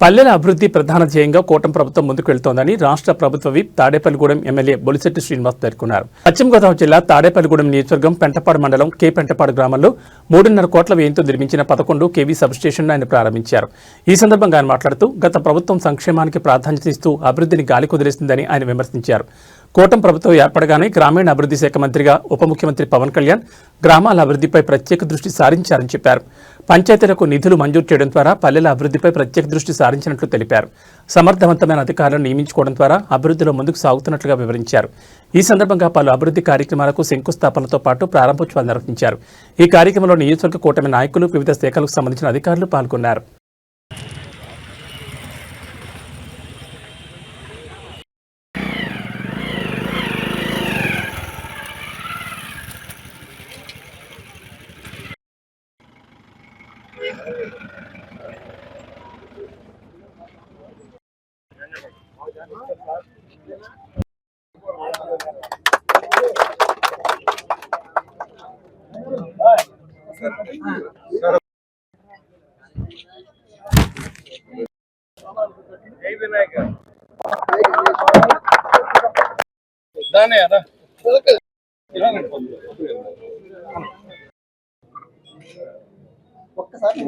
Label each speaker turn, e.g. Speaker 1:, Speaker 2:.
Speaker 1: పల్లెల అభివృద్ధి ప్రధాన ధ్యేయంగా కూటమి ప్రభుత్వం ముందుకు వెళ్తోందని రాష్ట్ర ప్రభుత్వ విప్ తాడేపల్లిగూడెం ఎమ్మెల్యే బొలిశెట్టి శ్రీనివాస్ పేర్కొన్నారు. పశ్చిమ గోదావరి జిల్లా తాడేపల్లిగూడెం నియోజకవర్గం పెంటపాడు మండలం కే పెంటపాడు గ్రామంలో 3.5 కోట్ల వ్యయంతో నిర్మించిన 11 కేవీ సబ్స్టేషన్ను ఆయన ప్రారంభించారు. ఈ సందర్భంగా ఆయన మాట్లాడుతూ గత ప్రభుత్వం సంక్షేమానికి ప్రాధాన్యత ఇస్తూ అభివృద్ధిని గాలి కుదిలేసిందని ఆయన విమర్శించారు. కూటమి ప్రభుత్వం ఏర్పడగానే గ్రామీణ అభివృద్ధి శాఖ మంత్రిగా ఉప ముఖ్యమంత్రి పవన్ కళ్యాణ్ గ్రామాల అభివృద్ధిపై ప్రత్యేక దృష్టి సారించారని చెప్పారు. పంచాయతీలకు నిధులు మంజూరు చేయడం ద్వారా పల్లెల అభివృద్ధిపై ప్రత్యేక దృష్టి సారించినట్లు తెలిపారు. సమర్థవంతమైన అధికారులను నియమించుకోవడం ద్వారా అభివృద్ధిలో ముందుకు సాగుతున్నట్లుగా వివరించారు. ఈ సందర్భంగా పలు అభివృద్ధి కార్యక్రమాలకు శంకుస్థాపనలతో పాటు ప్రారంభోత్సవాలు నిర్వహించారు. ఈ కార్యక్రమంలో నియోజకవర్గ కూటమి నాయకులు, వివిధ శాఖలకు సంబంధించిన అధికారులు పాల్గొన్నారు.
Speaker 2: ఒక్కసారి